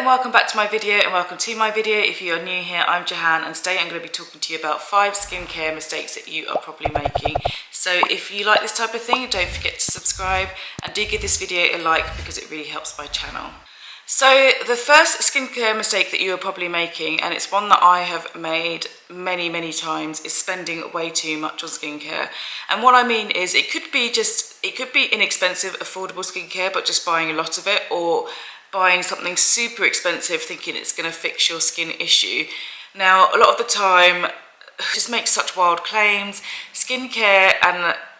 and welcome back to my video, and welcome to my video. If you are new here, I'm Jahan, and today I'm going to be talking to you about 5 skincare mistakes that you are probably making. So if you like this type of thing, don't forget to subscribe and do give this video a like because it really helps my channel. So the first skincare mistake that you are probably making, and it's one that I have made many times, is spending way too much on skincare. And what I mean is it could be inexpensive, affordable skincare, but just buying a lot of it, or buying something super expensive thinking it's going to fix your skin issue. Now, a lot of the time, just make such wild claims. Skincare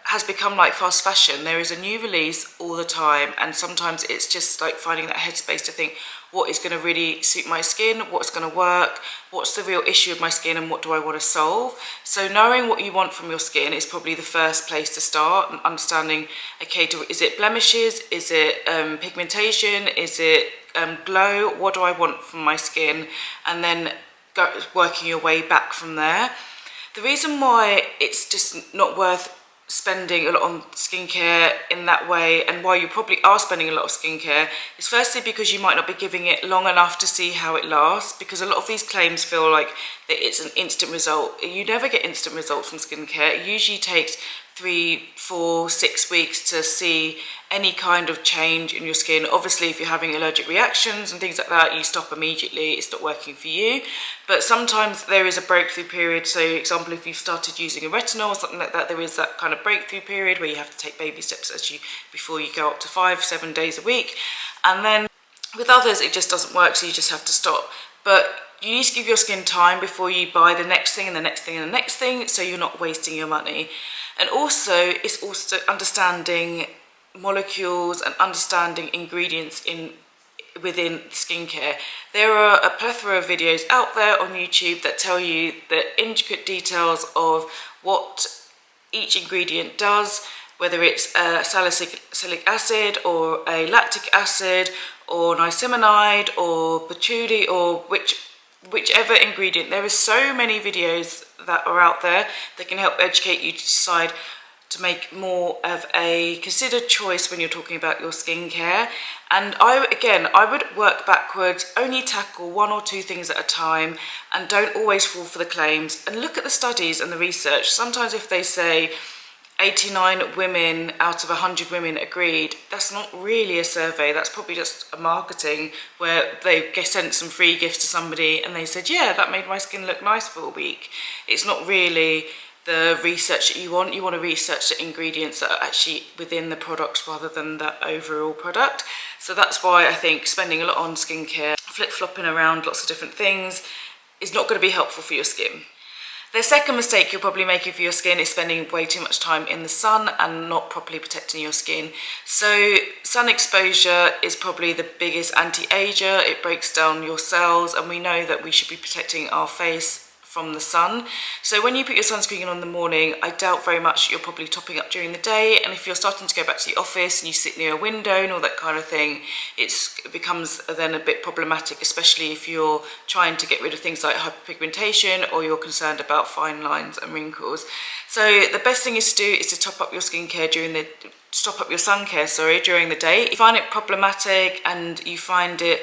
has become like fast fashion. There is a new release all the time, and sometimes it's just like finding that headspace to think, what is going to really suit my skin, what's going to work, what's the real issue of my skin, and what do I want to solve. So knowing what you want from your skin is probably the first place to start, and understanding, okay, is it blemishes, is it pigmentation, is it glow, what do I want from my skin, and then working your way back from there. The reason why it's just not worth spending a lot on skincare in that way, and why you probably are spending a lot of skincare, is firstly because you might not be giving it long enough to see how it lasts, because a lot of these claims feel like that it's an instant result. You never get instant results from skincare. It usually takes 3, 4, 6 weeks to see any kind of change in your skin. Obviously, if you're having allergic reactions and things like that, you stop immediately, it's not working for you. But sometimes there is a breakthrough period. So, for example, if you've started using a retinol or something like that, there is that kind of breakthrough period where you have to take baby steps before you go up to 5, 7 days a week. And then with others, it just doesn't work, so you just have to stop. But you need to give your skin time before you buy the next thing and the next thing and the next thing, so you're not wasting your money. And also, it's also understanding molecules and understanding ingredients within skincare. There are a plethora of videos out there on YouTube that tell you the intricate details of what each ingredient does, whether it's salicylic acid or a lactic acid or niacinamide or patchouli or whichever ingredient. There are so many videos that are out there that can help educate you to decide to make more of a considered choice when you're talking about your skincare. And I would work backwards, only tackle 1 or 2 things at a time, and don't always fall for the claims, and look at the studies and the research. Sometimes if they say 89 women out of 100 women agreed, that's not really a survey, that's probably just a marketing where they sent some free gifts to somebody and they said, yeah, that made my skin look nice for a week. It's not really the research that you want. You want to research the ingredients that are actually within the products rather than the overall product. So that's why I think spending a lot on skincare, flip-flopping around lots of different things, is not going to be helpful for your skin. The second mistake you're probably making for your skin is spending way too much time in the sun and not properly protecting your skin. So sun exposure is probably the biggest anti-ager. It breaks down your cells, and we know that we should be protecting our face from the sun. So when you put your sunscreen on in the morning, I doubt very much you're probably topping up during the day. And if you're starting to go back to the office and you sit near a window and all that kind of thing, it becomes then a bit problematic, especially if you're trying to get rid of things like hyperpigmentation or you're concerned about fine lines and wrinkles. So the best thing to do is to top up your skincare during the day. If you find it problematic and you find it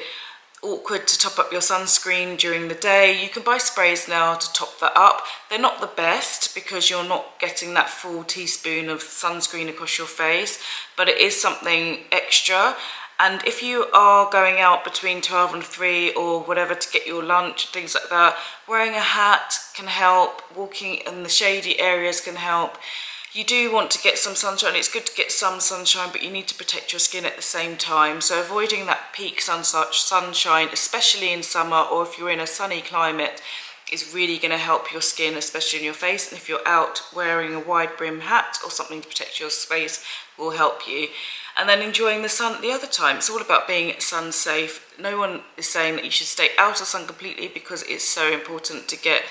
awkward to top up your sunscreen during the day, you can buy sprays now to top that up. They're not the best because you're not getting that full teaspoon of sunscreen across your face, but it is something extra. And if you are going out between 12 and 3 or whatever to get your lunch, things like that, wearing a hat can help, walking in the shady areas can help. You do want to get some sunshine. It's good to get some sunshine, but you need to protect your skin at the same time. So avoiding that peak sunshine, especially in summer, or if you're in a sunny climate, is really going to help your skin, especially in your face. And if you're out wearing a wide brim hat or something to protect your face, will help you. And then enjoying the sun at the other time. It's all about being sun safe. No one is saying that you should stay out of sun completely, because it's so important to get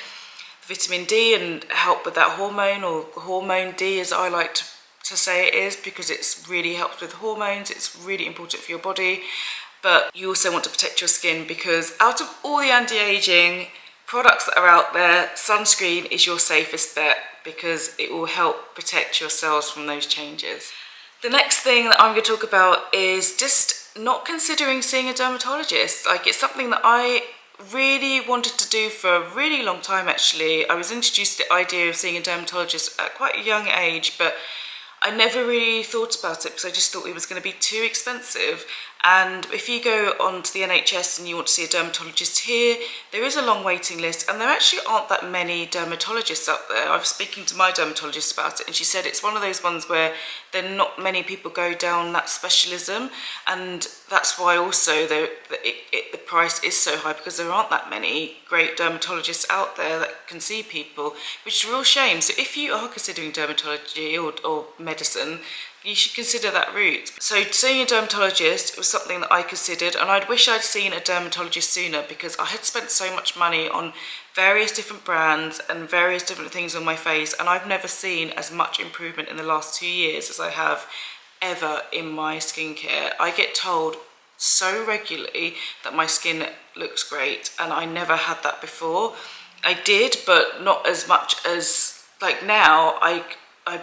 vitamin D and help with that hormone, or hormone D as I like to say it is, because it's really helps with hormones. It's really important for your body. But you also want to protect your skin, because out of all the anti-aging products that are out there, sunscreen is your safest bet, because it will help protect your cells from those changes. The next thing that I'm going to talk about is just not considering seeing a dermatologist. Like, it's something that I really wanted to do for a really long time actually. I was introduced to the idea of seeing a dermatologist at quite a young age, but I never really thought about it because I just thought it was going to be too expensive. And if you go onto the NHS and you want to see a dermatologist here, there is a long waiting list, and there actually aren't that many dermatologists out there. I was speaking to my dermatologist about it, and she said it's one of those ones where there are not many people go down that specialism, and that's why also the price is so high, because there aren't that many great dermatologists out there that can see people, which is a real shame. So if you are considering dermatology or medicine, you should consider that route. So seeing a dermatologist was something that I considered, and I'd wish I'd seen a dermatologist sooner, because I had spent so much money on various different brands and various different things on my face, and I've never seen as much improvement in the last 2 years as I have ever in my skincare. I get told so regularly that my skin looks great, and I never had that before. I did, but not as much as like now.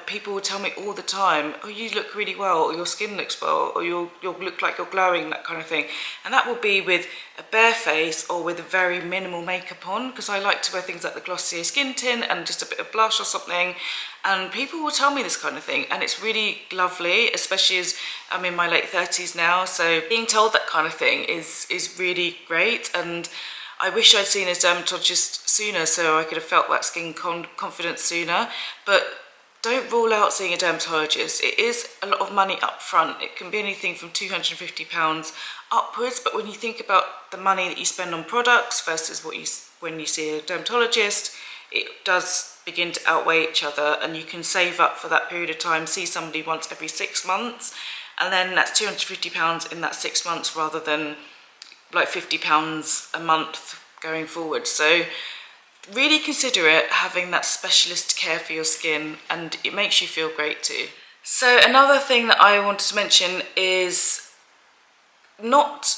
People will tell me all the time, oh, you look really well, or your skin looks well, or you'll look like you're glowing, that kind of thing. And that will be with a bare face or with a very minimal makeup on, because I like to wear things like the Glossier Skin Tint and just a bit of blush or something. And people will tell me this kind of thing, and it's really lovely, especially as I'm in my late 30s now. So being told that kind of thing is really great. And I wish I'd seen a dermatologist sooner so I could have felt that skin confidence sooner. But don't rule out seeing a dermatologist. It is a lot of money up front. It can be anything from £250 upwards, but when you think about the money that you spend on products versus when you see a dermatologist, it does begin to outweigh each other, and you can save up for that period of time, see somebody once every 6 months, and then that's £250 in that 6 months rather than like £50 a month going forward. So really consider it, having that specialist care for your skin, and it makes you feel great too. So another thing that I wanted to mention is not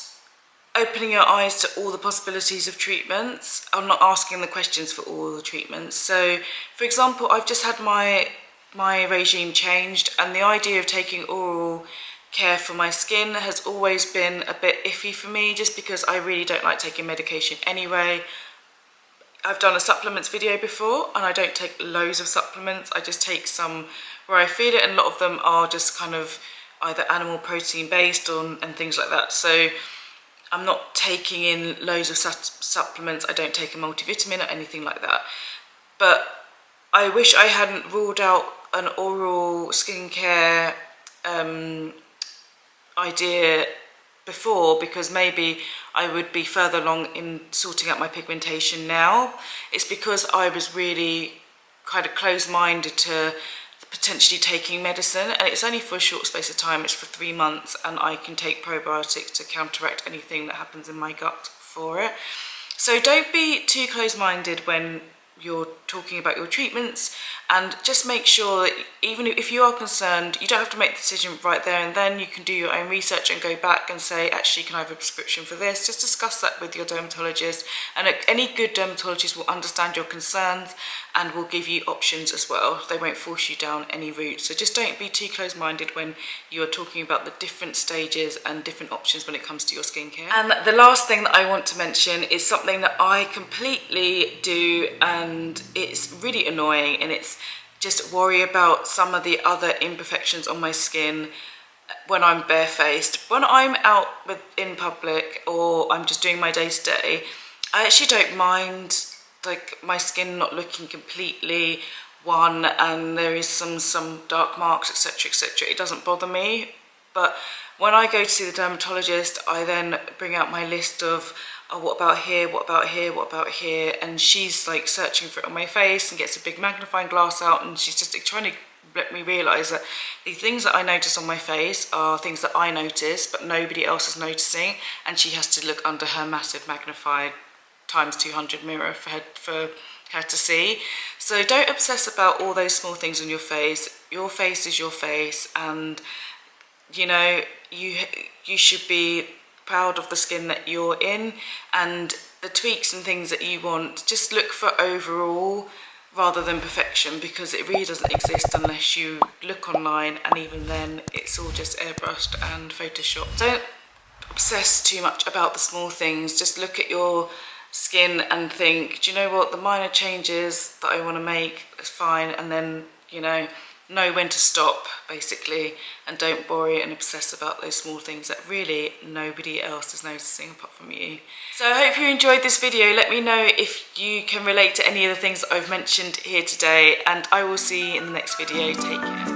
opening your eyes to all the possibilities of treatments. I'm not asking the questions for all the treatments. So for example, I've just had my regime changed, and the idea of taking oral care for my skin has always been a bit iffy for me, just because I really don't like taking medication anyway. I've done a supplements video before, and I don't take loads of supplements. I just take some where I feel it, and a lot of them are just kind of either animal protein based and things like that. So I'm not taking in loads of supplements. I don't take a multivitamin or anything like that. But I wish I hadn't ruled out an oral skincare idea before, because maybe I would be further along in sorting out my pigmentation now. It's because I was really kind of closed-minded to potentially taking medicine, and it's only for a short space of time. It's for 3 months, and I can take probiotics to counteract anything that happens in my gut for it. So don't be too closed-minded when you're talking about your treatments, and just make sure that even if you are concerned, you don't have to make the decision right there and then. You can do your own research and go back and say, actually, can I have a prescription for this? Just discuss that with your dermatologist, and any good dermatologist will understand your concerns and will give you options as well. They won't force you down any route. So just don't be too close-minded when you are talking about the different stages and different options when it comes to your skincare. And the last thing that I want to mention is something that I completely do, and it's really annoying, and it's just worry about some of the other imperfections on my skin when I'm barefaced. When I'm out in public, or I'm just doing my day-to-day, I actually don't mind like my skin not looking completely one, and there is some dark marks, etc, etc. It doesn't bother me. But when I go to see the dermatologist, I then bring out my list of, oh, what about here, what about here, what about here, and she's like searching for it on my face and gets a big magnifying glass out, and she's just like trying to let me realise that the things that I notice on my face are things that I notice but nobody else is noticing, and she has to look under her massive magnified times 200 mirror for her to see. So don't obsess about all those small things on your face. Your face is your face, and you know, you should be proud of the skin that you're in, and the tweaks and things that you want, just look for overall rather than perfection, because it really doesn't exist unless you look online, and even then it's all just airbrushed and photoshopped. obsess too much about the small things. Just look at your skin and think, do you know what, the minor changes that I want to make is fine, and then, you know when to stop, basically, and don't worry and obsess about those small things that really nobody else is noticing apart from you. So I hope you enjoyed this video. Let me know if you can relate to any of the things that I've mentioned here today, and I will see you in the next video. Take care.